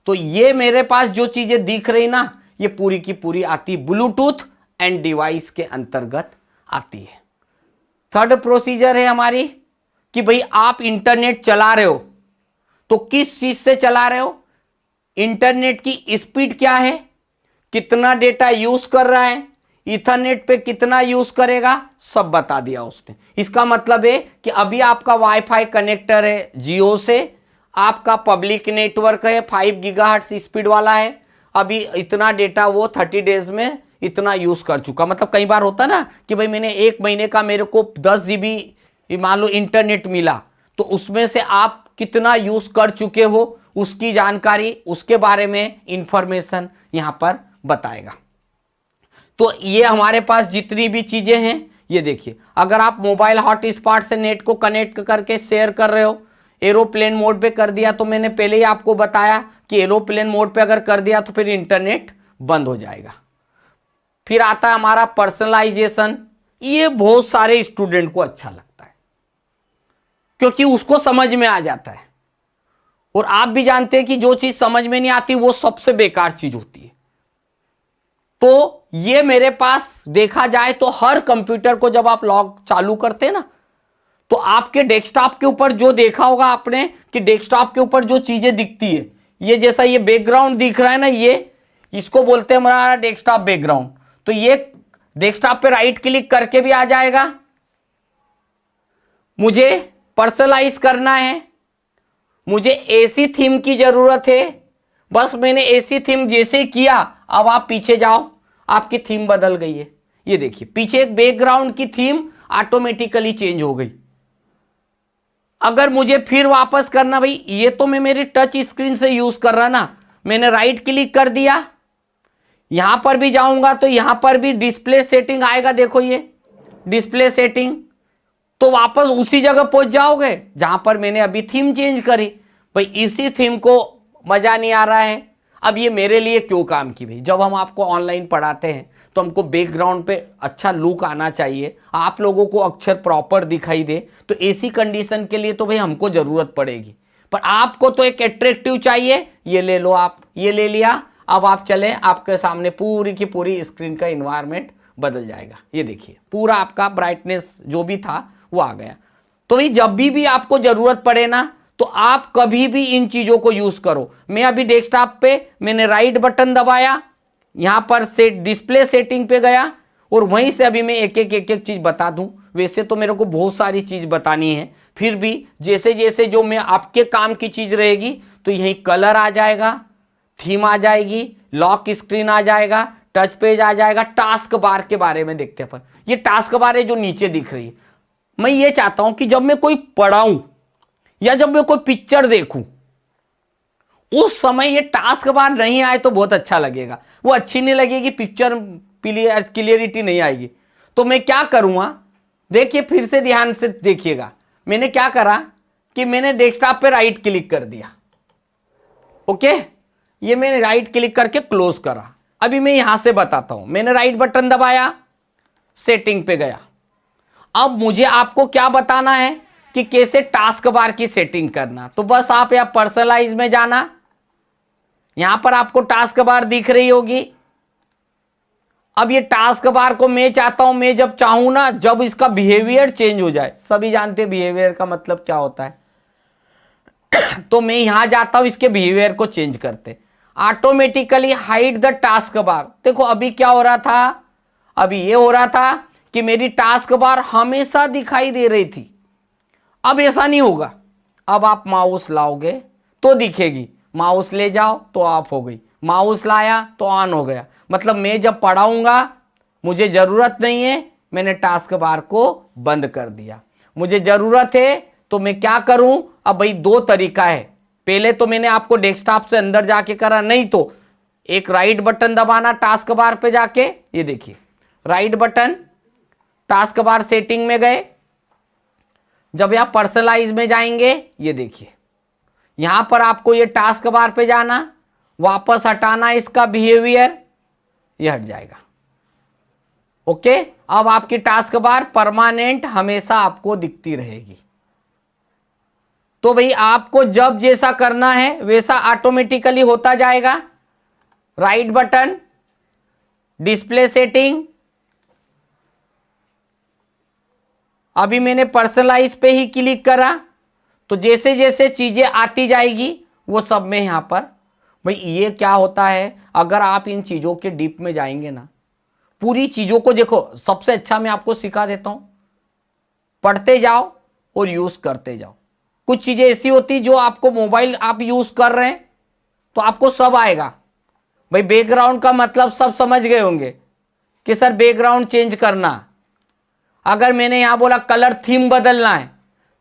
तो ये मेरे पास जो चीजें दिख रही ना, ये पूरी की पूरी आती ब्लूटूथ एंड डिवाइस के अंतर्गत आती है। थर्ड प्रोसीजर है हमारी कि भाई आप इंटरनेट चला रहे हो तो किस चीज से चला रहे हो, इंटरनेट की स्पीड क्या है, कितना डेटा यूज कर रहा है, इथरनेट पे कितना यूज करेगा, सब बता दिया उसने। इसका मतलब है कि अभी आपका वाईफाई कनेक्टर है जियो से, आपका पब्लिक नेटवर्क है 5 गीगाहर्ट्ज स्पीड वाला है, अभी इतना डेटा वो 30 डेज में इतना यूज कर चुका। मतलब कई बार होता ना कि भाई मैंने 1 महीने का मेरे को 10 GB मान लो इंटरनेट मिला, तो उसमें से आप कितना यूज कर चुके हो उसकी जानकारी, उसके बारे में इंफॉर्मेशन यहां पर बताएगा। तो ये हमारे पास जितनी भी चीजें हैं ये देखिए, अगर आप मोबाइल हॉटस्पॉट से नेट को कनेक्ट करके शेयर कर रहे हो, एरोप्लेन मोड पे कर दिया, तो मैंने पहले ही आपको बताया कि एरोप्लेन मोड पे अगर कर दिया तो फिर इंटरनेट बंद हो जाएगा। फिर आता है हमारा पर्सनलाइजेशन। ये बहुत सारे स्टूडेंट को अच्छा लगता है क्योंकि उसको समझ में आ जाता है, और आप भी जानते हैं कि जो चीज समझ में नहीं आती वो सबसे बेकार चीज होती है। तो ये मेरे पास देखा जाए तो हर कंप्यूटर को जब आप लॉग चालू करते हैं ना, तो आपके डेस्कटॉप के ऊपर जो देखा होगा आपने कि डेस्कटॉप के ऊपर जो चीजें दिखती है, ये जैसा ये बैकग्राउंड दिख रहा है ना, ये इसको बोलते हैं हमारा डेस्कटॉप बैकग्राउंड। तो ये डेस्कटॉप पे राइट क्लिक करके भी आ जाएगा। मुझे पर्सनलाइज करना है, मुझे एसी थीम की जरूरत है, बस मैंने एसी थीम जैसे किया, अब आप पीछे जाओ, आपकी थीम बदल गई है। ये देखिए, पीछे एक बैकग्राउंड की थीम ऑटोमेटिकली चेंज हो गई। अगर मुझे फिर वापस करना, भाई ये तो मैं मेरी टच स्क्रीन से यूज कर रहा ना, मैंने राइट क्लिक कर दिया, यहां पर भी जाऊंगा तो यहां पर भी डिस्प्ले सेटिंग आएगा। देखो ये डिस्प्ले सेटिंग, तो वापस उसी जगह पहुंच जाओगे जहां पर मैंने अभी थीम चेंज करी। भाई इसी थीम को मजा नहीं आ रहा है, अब ये मेरे लिए क्यों काम की। भाई जब हम आपको ऑनलाइन पढ़ाते हैं तो हमको बैकग्राउंड पे अच्छा लुक आना चाहिए, आप लोगों को अक्षर प्रॉपर दिखाई दे, तो ऐसी कंडीशन के लिए तो भाई हमको जरूरत पड़ेगी। पर आपको तो एक एट्रैक्टिव चाहिए, ये ले लो, आप ये ले लिया, अब आप चले, आपके सामने पूरी की पूरी स्क्रीन का इन्वायरमेंट बदल जाएगा। ये देखिए, पूरा आपका ब्राइटनेस जो भी था वो आ गया। तो भाई जब भी आपको जरूरत पड़े ना, तो आप कभी भी इन चीजों को यूज करो। मैं अभी डेस्कटॉप पे मैंने राइट बटन दबाया, यहां पर सेट डिस्प्ले सेटिंग पे गया, और वहीं से अभी मैं एक एक चीज बता दूं। वैसे तो मेरे को बहुत सारी चीज बतानी है, फिर भी जैसे जैसे जो मैं आपके काम की चीज रहेगी, तो यही कलर आ जाएगा, थीम आ जाएगी, लॉक स्क्रीन आ जाएगा, टच पेज आ जाएगा। टास्क बार के बारे में देखते हैं अपन। ये टास्क बार है जो नीचे दिख रही है। मैं ये चाहता हूं कि जब मैं कोई पढ़ाऊं या जब मैं कोई पिक्चर देखूं, उस समय ये टास्क बार नहीं आए तो बहुत अच्छा लगेगा। वो अच्छी नहीं लगेगी, पिक्चर क्लियरिटी नहीं आएगी। तो मैं क्या करूंगा, देखिए फिर से ध्यान से देखिएगा। मैंने क्या करा कि मैंने डेस्कटॉप पे राइट क्लिक कर दिया, ओके, ये मैंने राइट क्लिक करके क्लोज करा। अभी मैं यहां से बताता हूं, मैंने राइट बटन दबाया, सेटिंग पे गया। अब मुझे आपको क्या बताना है कि कैसे टास्क बार की सेटिंग करना। तो बस आप यहां पर्सनलाइज में जाना, यहां पर आपको टास्क बार दिख रही होगी। अब ये टास्क बार को मैं चाहता हूं, मैं जब चाहूं ना, जब इसका बिहेवियर चेंज हो जाए। सभी जानते हैं बिहेवियर का मतलब क्या होता है। तो मैं यहां जाता हूं, इसके बिहेवियर को चेंज करते, automatically hide the task bar. देखो अभी क्या हो रहा था, अभी ये हो रहा था कि मेरी टास्क बार हमेशा दिखाई दे रही थी। अब ऐसा नहीं होगा, अब आप माउस लाओगे तो दिखेगी, माउस ले जाओ तो ऑफ हो गई, माउस लाया तो ऑन हो गया। मतलब मैं जब पढ़ाऊंगा, मुझे जरूरत नहीं है, मैंने टास्क बार को बंद कर दिया। मुझे जरूरत है तो मैं क्या करूं, अब भाई दो तरीका है। पहले तो मैंने आपको डेस्कटॉप से अंदर जाके करा, नहीं तो एक राइट बटन दबाना टास्क बार पे जाके, ये देखिए right button, task bar setting में गए, जब यहां पर्सनलाइज में जाएंगे, ये देखिए यहां पर आपको ये टास्क बार पे जाना, वापस हटाना इसका बिहेवियर, ये हट जाएगा। ओके, अब आपकी टास्क बार परमानेंट हमेशा आपको दिखती रहेगी। तो भाई आपको जब जैसा करना है वैसा ऑटोमेटिकली होता जाएगा। राइट बटन, डिस्प्ले सेटिंग, अभी मैंने पर्सनलाइज पे ही क्लिक करा, तो जैसे जैसे चीजें आती जाएगी वो सब में यहां पर। भाई ये क्या होता है, अगर आप इन चीजों के डीप में जाएंगे ना, पूरी चीजों को देखो, सबसे अच्छा मैं आपको सिखा देता हूं, पढ़ते जाओ और यूज करते जाओ। कुछ चीजें ऐसी होती जो आपको मोबाइल आप यूज कर रहे हैं तो आपको सब आएगा। भाई बैकग्राउंड का मतलब सब समझ गए होंगे कि सर बैकग्राउंड चेंज करना। अगर मैंने यहां बोला कलर थीम बदलना है,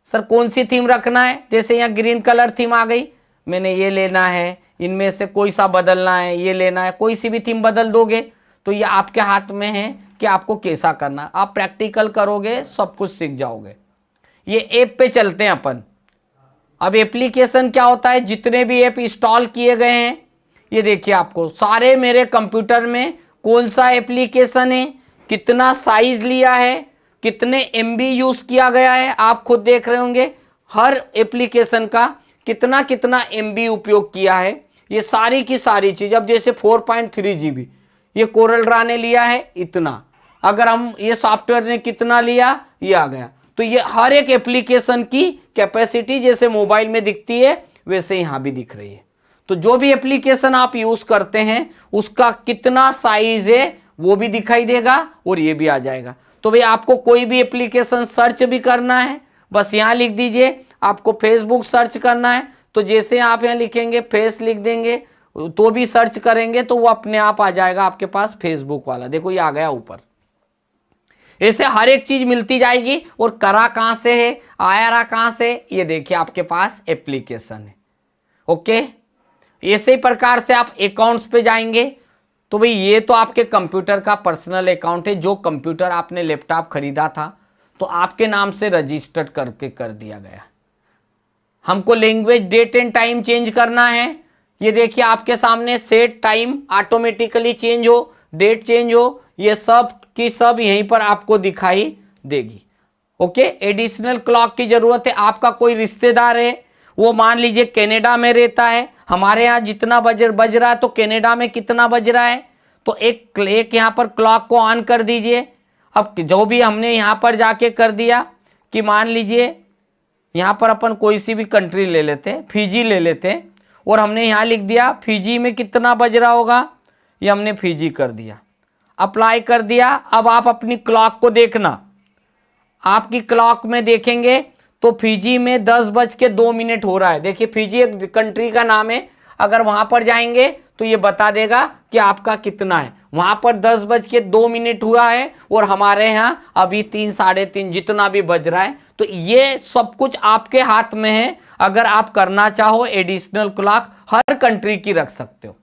सर कौन सी थीम रखना है, जैसे यहां ग्रीन कलर थीम आ गई, मैंने ये लेना है, इनमें से कोई सा बदलना है, ये लेना है, कोई सी भी थीम बदल दोगे तो ये आपके हाथ में है कि आपको कैसा करना, आप प्रैक्टिकल करोगे सब कुछ सीख जाओगे। ये ऐप पे चलते हैं अपन। अब एप्लीकेशन क्या होता है, जितने भी ऐप इंस्टॉल किए गए हैं, ये देखिए आपको सारे मेरे कंप्यूटर में कौन सा एप्लीकेशन है, कितना साइज लिया है, कितने एमबी यूज किया गया है, आप खुद देख रहे होंगे हर एप्लीकेशन का कितना कितना एमबी उपयोग किया है, ये सारी की सारी चीज। अब जैसे 4.3 GB ये कोरल ड्रा ने लिया है इतना, अगर हम ये सॉफ्टवेयर ने कितना लिया, ये आ गया। तो ये हर एक एप्लीकेशन की कैपेसिटी जैसे मोबाइल में दिखती है वैसे यहां भी दिख रही है। तो जो भी एप्लीकेशन आप यूज करते हैं उसका कितना साइज है वो भी दिखाई देगा और ये भी आ जाएगा। तो भाई आपको कोई भी एप्लीकेशन सर्च भी करना है, बस यहां लिख दीजिए। आपको फेसबुक सर्च करना है तो जैसे आप यहां लिखेंगे फेस लिख देंगे तो भी सर्च करेंगे तो वो अपने आप आ जाएगा आपके पास फेसबुक वाला। देखो ये आ गया ऊपर। ऐसे हर एक चीज मिलती जाएगी। और करा कहां से है, आया रहा कहां से, ये देखिए आपके पास एप्लीकेशन है। ओके, इसी प्रकार से आप अकाउंट्स पे जाएंगे तो भाई ये तो आपके कंप्यूटर का पर्सनल अकाउंट है, जो कंप्यूटर आपने लैपटॉप खरीदा था तो आपके नाम से रजिस्टर्ड करके कर दिया गया। हमको language date and time change करना है, ये देखिए आपके सामने सेट टाइम ऑटोमेटिकली चेंज हो, डेट चेंज हो, ये सब की सब यहीं पर आपको दिखाई देगी। ओके, एडिशनल क्लॉक की जरूरत है। आपका कोई रिश्तेदार है वो मान लीजिए कनाडा में रहता है, हमारे यहाँ जितना बज रहा है तो कनाडा में कितना बज रहा है, तो एक यहाँ पर क्लॉक को ऑन कर दीजिए। अब जो भी हमने यहाँ पर जाके कर दिया कि मान लीजिए यहाँ पर अपन कोई सी भी कंट्री ले लेते हैं, फिजी ले लेते हैं, और हमने यहाँ लिख दिया फिजी में कितना बज रहा होगा, ये हमने फिजी कर दिया, अप्लाई कर दिया। अब आप अपनी क्लॉक को देखना, आपकी क्लॉक में देखेंगे तो फिजी में 10:02 हो रहा है। देखिए फिजी एक कंट्री का नाम है, अगर वहां पर जाएंगे तो ये बता देगा कि आपका कितना है। वहां पर 10:02 हुआ है और हमारे यहाँ अभी 3 साढ़े 3 जितना भी बज रहा है। तो ये सब कुछ आपके हाथ में है, अगर आप करना चाहो एडिशनल क्लॉक हर कंट्री की रख सकते हो।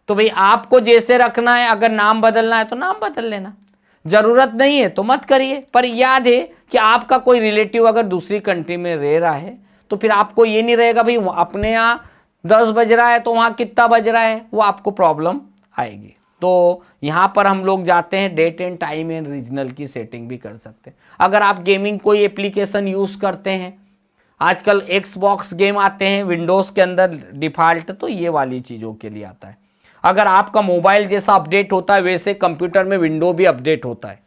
तो भाई आपको जैसे रखना है, अगर नाम बदलना है तो नाम बदल लेना, जरूरत नहीं है तो मत करिए। पर याद है कि आपका कोई रिलेटिव अगर दूसरी कंट्री में रह रहा है तो फिर आपको ये नहीं रहेगा भाई अपने यहाँ 10 बज रहा है तो वहाँ कितना बज रहा है, वो आपको प्रॉब्लम आएगी। तो यहाँ पर हम लोग जाते हैं date and time and regional की सेटिंग भी कर सकते हैं। अगर आप गेमिंग कोई एप्लीकेशन यूज करते हैं, आजकल एक्सबॉक्स गेम आते हैं विंडोज के अंदर डिफॉल्ट, तो ये वाली चीज़ों के लिए आता है। अगर आपका मोबाइल जैसा अपडेट होता है वैसे कंप्यूटर में विंडो भी अपडेट होता है।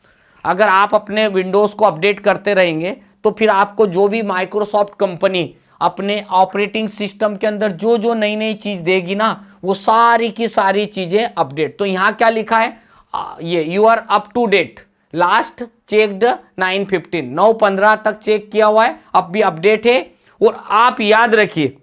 अगर आप अपने विंडोज़ को अपडेट करते रहेंगे तो फिर आपको जो भी माइक्रोसॉफ्ट कंपनी अपने ऑपरेटिंग सिस्टम के अंदर जो जो नई नई चीज़ देगी ना, वो सारी की सारी चीज़ें अपडेट। तो यहाँ क्या लिखा है, ये you are up to date, last checked 9:15, 9:15 तक चेक किया हुआ है, अब भी अपडेट है। और आप याद रखिए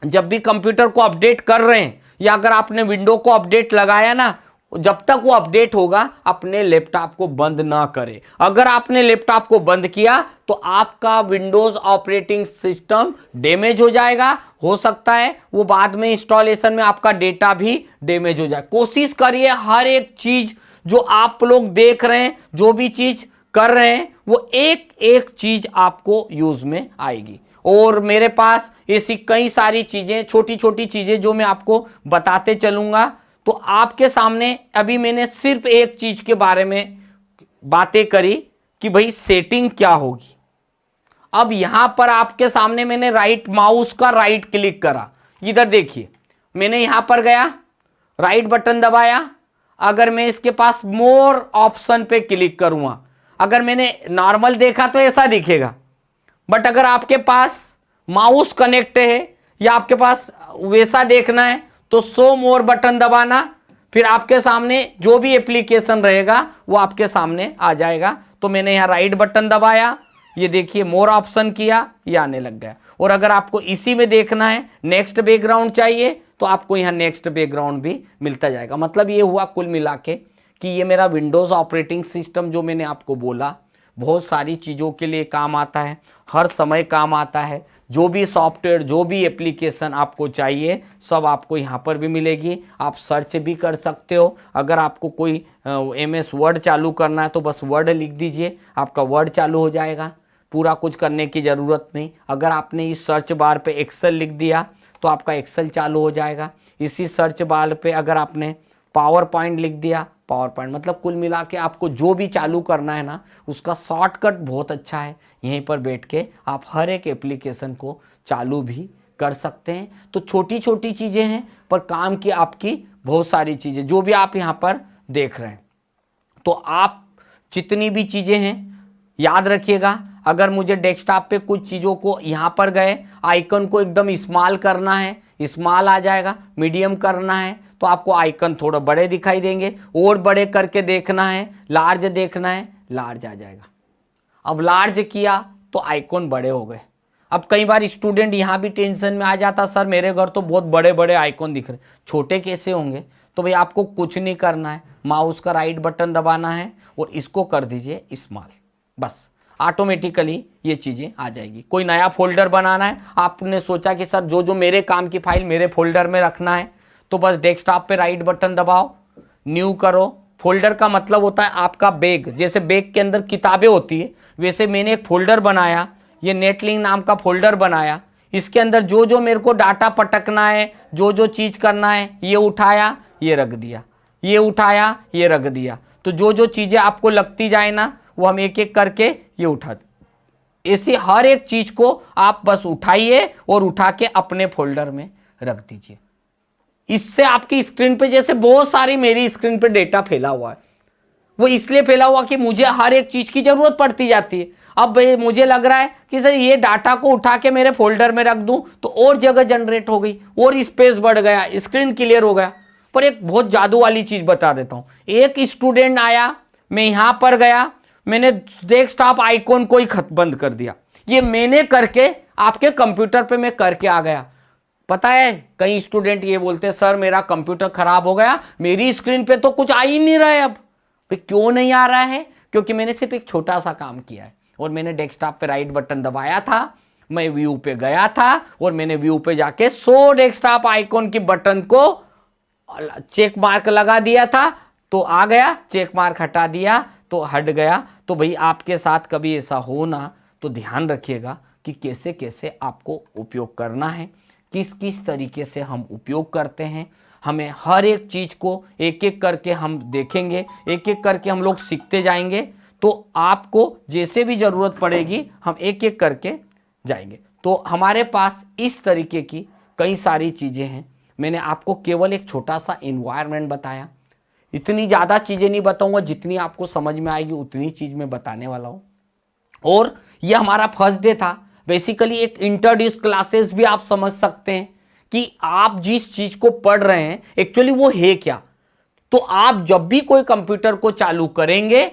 जब भी कंप्यूटर को अपडेट कर रहे हैं या अगर आपने विंडो को अपडेट लगाया ना, जब तक वो अपडेट होगा अपने लैपटॉप को बंद ना करें। अगर आपने लैपटॉप को बंद किया तो आपका विंडोज ऑपरेटिंग सिस्टम डैमेज हो जाएगा, हो सकता है वो बाद में इंस्टॉलेशन में आपका डेटा भी डैमेज हो जाए। कोशिश करिए हर एक चीज जो आप लोग देख रहे हैं, जो भी चीज कर रहे हैं, वो एक एक चीज आपको यूज में आएगी। और मेरे पास ऐसी कई सारी चीजें, छोटी छोटी चीजें जो मैं आपको बताते चलूंगा। तो आपके सामने अभी मैंने सिर्फ एक चीज के बारे में बातें करी कि भाई सेटिंग क्या होगी। अब यहां पर आपके सामने मैंने राइट माउस का राइट क्लिक करा, इधर देखिए मैंने यहां पर गया, राइट बटन दबाया। अगर मैं इसके पास मोर ऑप्शन पे क्लिक करूंगा, अगर मैंने नॉर्मल देखा तो ऐसा दिखेगा, बट अगर आपके पास माउस कनेक्ट है या आपके पास वैसा देखना है तो शो मोर बटन दबाना, फिर आपके सामने जो भी एप्लीकेशन रहेगा वो आपके सामने आ जाएगा। तो मैंने यहाँ राइट बटन दबाया, ये देखिए मोर ऑप्शन किया, ये आने लग गया। और अगर आपको इसी में देखना है, नेक्स्ट बैकग्राउंड चाहिए तो आपको यहाँ नेक्स्ट बैकग्राउंड भी मिलता जाएगा। मतलब ये हुआ कुल मिला के कि ये मेरा विंडोज ऑपरेटिंग सिस्टम जो मैंने आपको बोला बहुत सारी चीज़ों के लिए काम आता है, हर समय काम आता है। जो भी सॉफ्टवेयर, जो भी एप्लीकेशन आपको चाहिए सब आपको यहाँ पर भी मिलेगी। आप सर्च भी कर सकते हो। अगर आपको कोई MS वर्ड चालू करना है तो बस वर्ड लिख दीजिए, आपका वर्ड चालू हो जाएगा, पूरा कुछ करने की ज़रूरत नहीं। अगर आपने इस सर्च बार पे एक्सेल लिख दिया तो आपका एक्सेल चालू हो जाएगा। इसी सर्च बार पे अगर आपने पावर पॉइंट लिख दिया, पावर पॉइंट, मतलब कुल मिला के आपको जो भी चालू करना है ना उसका शॉर्टकट बहुत अच्छा है। यहीं पर बैठ के आप हर एक एप्लीकेशन को चालू भी कर सकते हैं। तो छोटी छोटी चीज़ें हैं पर काम की आपकी बहुत सारी चीज़ें जो भी आप यहाँ पर देख रहे हैं। तो आप जितनी भी चीज़ें हैं याद रखिएगा। अगर मुझे डेस्कटॉप पे कुछ चीज़ों को यहाँ पर गए आइकन को एकदम स्मॉल करना है, स्मॉल आ जाएगा। मीडियम करना है तो आपको आइकन थोड़ा बड़े दिखाई देंगे, और बड़े करके देखना है, लार्ज देखना है, लार्ज आ जाएगा। अब लार्ज किया तो आइकन बड़े हो गए। अब कई बार स्टूडेंट यहाँ भी टेंशन में आ जाता, सर मेरे घर तो बहुत बड़े बड़े आइकन दिख रहे, छोटे कैसे होंगे? तो भाई आपको कुछ नहीं करना है, माउस का राइट बटन दबाना है और इसको कर दीजिए स्मॉल, बस ऑटोमेटिकली ये चीज़ें आ जाएगी। कोई नया फोल्डर बनाना है, आपने सोचा कि सर जो जो मेरे काम की फाइल मेरे फोल्डर में रखना है, तो बस डेस्कटॉप पे राइट बटन दबाओ, न्यू करो। फोल्डर का मतलब होता है आपका बैग, जैसे बैग के अंदर किताबें होती है वैसे मैंने एक फोल्डर बनाया, ये नेटलिंक नाम का फोल्डर बनाया। इसके अंदर जो जो मेरे को डाटा पटकना है, जो जो चीज़ करना है, ये उठाया ये रख दिया, ये उठाया ये रख दिया। तो जो जो चीज़ें आपको लगती जाए ना वो हम एक एक करके ये उठा दें। ऐसी हर एक चीज़ को आप बस उठाइए और उठा के अपने फोल्डर में रख दीजिए। इससे आपकी स्क्रीन पे जैसे बहुत सारी मेरी स्क्रीन पे डेटा फैला हुआ है, वो इसलिए फैला हुआ कि मुझे हर एक चीज की जरूरत पड़ती जाती है। अब मुझे लग रहा है कि सर ये डाटा को उठा के मेरे फोल्डर में रख दूं तो और जगह जनरेट हो गई और स्पेस बढ़ गया, स्क्रीन क्लियर हो गया। पर एक बहुत जादू वाली चीज बता देता हूं। एक स्टूडेंट आया, मैं यहां पर गया, मैंने डेस्कटॉप आइकॉन को ही खत बंद कर दिया। ये मैंने करके आपके कंप्यूटर पे मैं करके आ गया। पता है कई स्टूडेंट ये बोलते हैं सर मेरा कंप्यूटर खराब हो गया, मेरी स्क्रीन पे तो कुछ आ ही नहीं रहा है। अब क्यों नहीं आ रहा है? क्योंकि मैंने सिर्फ एक छोटा सा काम किया है और मैंने डेस्कटॉप पे राइट बटन दबाया था, मैं व्यू पे गया था और मैंने व्यू पे जाके 100 डेस्कटॉप आइकॉन की बटन को चेक मार्क लगा दिया था तो आ गया, चेक मार्क हटा दिया तो हट गया। तो भाई आपके साथ कभी ऐसा हो ना तो ध्यान रखिएगा कि कैसे कैसे आपको उपयोग करना है, किस किस तरीके से हम उपयोग करते हैं। हमें हर एक चीज़ को एक एक करके हम देखेंगे, एक एक करके हम लोग सीखते जाएंगे। तो आपको जैसे भी ज़रूरत पड़ेगी हम एक एक करके जाएंगे। तो हमारे पास इस तरीके की कई सारी चीज़ें हैं। मैंने आपको केवल एक छोटा सा इन्वायरमेंट बताया, इतनी ज़्यादा चीज़ें नहीं बताऊंगा, जितनी आपको समझ में आएगी उतनी चीज़ मैं बताने वाला हूँ। और ये हमारा फर्स्ट डे था। बेसिकली एक इंट्रोड्यूस क्लासेस भी आप समझ सकते हैं कि आप जिस चीज को पढ़ रहे हैं एक्चुअली वो है क्या। तो आप जब भी कोई कंप्यूटर को चालू करेंगे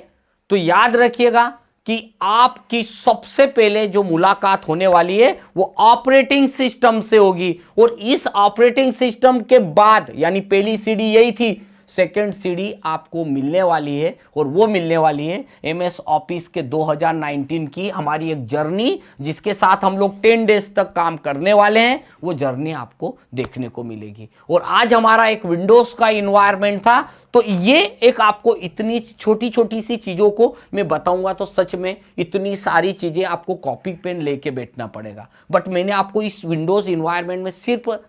तो याद रखिएगा कि आपकी सबसे पहले जो मुलाकात होने वाली है वो ऑपरेटिंग सिस्टम से होगी। और इस ऑपरेटिंग सिस्टम के बाद, यानी पहली सीडी यही थी, सेकेंड सीडी आपको मिलने वाली है और वो मिलने वाली है MS ऑफिस के 2019 की हमारी एक जर्नी, जिसके साथ हम लोग 10 डेज तक काम करने वाले हैं। वो जर्नी आपको देखने को मिलेगी। और आज हमारा एक विंडोज का इन्वायरमेंट था। तो ये एक आपको इतनी छोटी छोटी सी चीज़ों को मैं बताऊंगा तो सच में इतनी सारी चीज़ें आपको कॉपी पेन लेके बैठना पड़ेगा। बट मैंने आपको इस विंडोज इन्वायरमेंट में सिर्फ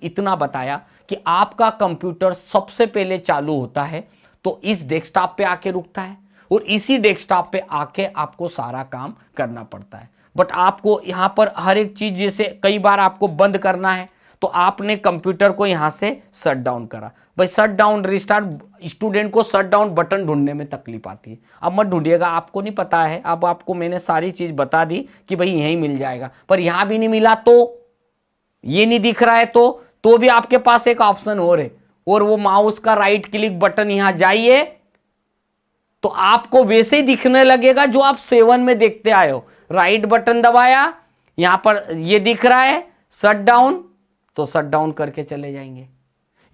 इतना बताया कि आपका कंप्यूटर सबसे पहले चालू होता है तो इस डेस्कटॉप पे आके रुकता है और इसी डेस्कटॉप पे आके आपको सारा काम करना पड़ता है। बट आपको यहाँ पर हर एक चीज़, जैसे कई बार आपको बंद करना है तो आपने कंप्यूटर को यहाँ से शट डाउन करा। भाई शट डाउन रिस्टार्ट, स्टूडेंट को शट डाउन बटन ढूंढने में तकलीफ आती है। अब मत ढूंढिएगा, आपको नहीं पता है। अब आपको मैंने सारी चीज़ बता दी कि भाई यहीं मिल जाएगा, पर यहाँ भी नहीं मिला तो ये नहीं दिख रहा है तो भी आपके पास एक ऑप्शन और है, और वो माउस का राइट क्लिक बटन यहां जाइए तो आपको वैसे ही दिखने लगेगा जो आप 7 में देखते आए हो। राइट बटन दबाया, यहां पर ये दिख रहा है शट डाउन, तो शट डाउन करके चले जाएंगे।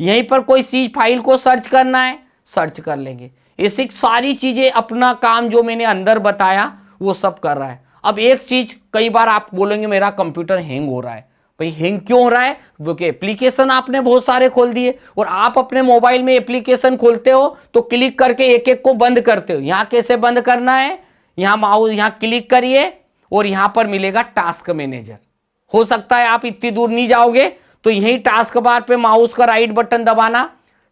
यहीं पर कोई चीज फाइल को सर्च करना है, सर्च कर लेंगे। ऐसी सारी चीजें अपना काम जो मैंने अंदर बताया वो सब कर रहा है। अब एक चीज, कई बार आप बोलेंगे मेरा कंप्यूटर हैंग हो रहा है। भाई हैंग क्यों हो रहा है? क्योंकि एप्लीकेशन आपने बहुत सारे खोल दिए, और आप अपने मोबाइल में एप्लीकेशन खोलते हो तो क्लिक करके एक एक को बंद करते हो। यहां कैसे बंद करना है? यहां माउस, यहां क्लिक करिए और यहां पर मिलेगा टास्क मैनेजर। हो सकता है आप इतनी दूर नहीं जाओगे तो यही टास्क बार पे माउस का राइट बटन दबाना,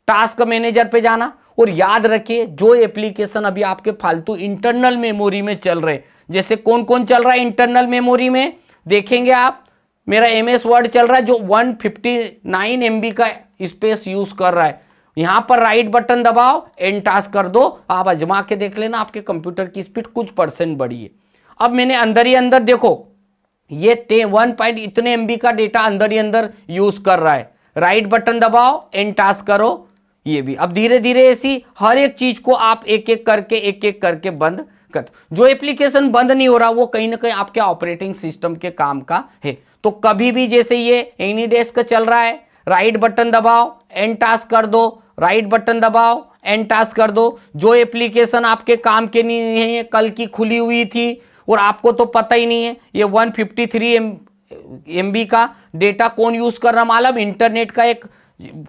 टास्क मैनेजर पे जाना, और याद रखिए जो एप्लीकेशन अभी आपके फालतू इंटरनल मेमोरी में चल रहे, जैसे कौन कौन चल रहा है इंटरनल मेमोरी में, देखेंगे आप। मेरा MS वर्ड चल रहा है जो 159 MB का स्पेस यूज कर रहा है। यहां पर राइट बटन दबाओ, एंड टास्क कर दो, आप आजमा के देख लेना आपके कंप्यूटर की स्पीड कुछ % बढ़ी है। अब मैंने अंदर ही अंदर देखो, ये 1 पॉइंट इतने MB का डेटा अंदर ही अंदर यूज कर रहा है। राइट बटन दबाओ, एंड टास्क करो, ये भी। अब धीरे धीरे ऐसी हर एक चीज को आप एक एक करके बंद कर। जो एप्लीकेशन बंद नहीं हो रहा वो कहीं ना कहीं आपके ऑपरेटिंग सिस्टम के काम का है। तो कभी भी जैसे ये एनीडेस्क चल रहा है, राइट बटन दबाओ, एंड टास्क कर दो, राइट बटन दबाओ, एंड टास्क कर दो। जो एप्लीकेशन आपके काम के नहीं है, कल की खुली हुई थी और आपको तो पता ही नहीं है, ये 153 MB का डेटा कौन यूज कर रहा मालूम? इंटरनेट का एक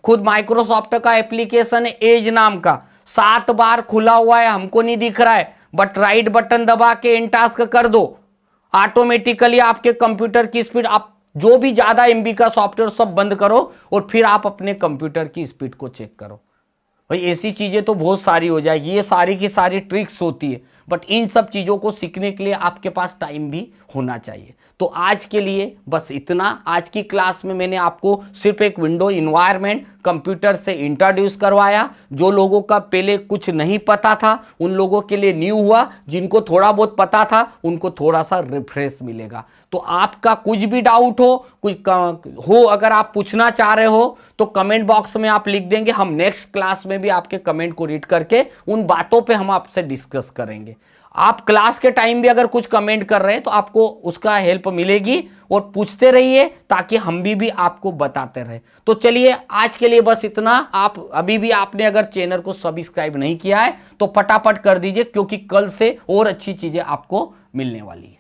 खुद माइक्रोसॉफ्ट का एप्लीकेशन है एज नाम का, 7 बार खुला हुआ है, हमको नहीं दिख रहा है, बट राइट बटन दबा के एंड टास्क कर दो, ऑटोमेटिकली आपके कंप्यूटर की स्पीड, आप जो भी ज्यादा MB का सॉफ्टवेयर सब बंद करो और फिर आप अपने कंप्यूटर की स्पीड को चेक करो। भाई ऐसी चीजें तो बहुत सारी हो जाएगी, ये सारी की सारी ट्रिक्स होती है, बट इन सब चीजों को सीखने के लिए आपके पास टाइम भी होना चाहिए। तो आज के लिए बस इतना। आज की क्लास में मैंने आपको सिर्फ एक विंडो इन्वायरमेंट कंप्यूटर से इंट्रोड्यूस करवाया। जो लोगों का पहले कुछ नहीं पता था उन लोगों के लिए न्यू हुआ, जिनको थोड़ा बहुत पता था उनको थोड़ा सा रिफ्रेश मिलेगा। तो आपका कुछ भी डाउट हो, अगर आप पूछना चाह रहे हो तो कमेंट बॉक्स में आप लिख देंगे, हम नेक्स्ट क्लास में भी आपके कमेंट को रीड करके उन बातों पे हम आपसे डिस्कस करेंगे। आप क्लास के टाइम भी अगर कुछ कमेंट कर रहे हैं तो आपको उसका हेल्प मिलेगी, और पूछते रहिए ताकि हम भी आपको बताते रहे। तो चलिए आज के लिए बस इतना। आप अभी भी आपने अगर चैनल को सब्सक्राइब नहीं किया है तो फटाफट कर दीजिए, क्योंकि कल से और अच्छी चीजें आपको मिलने वाली है।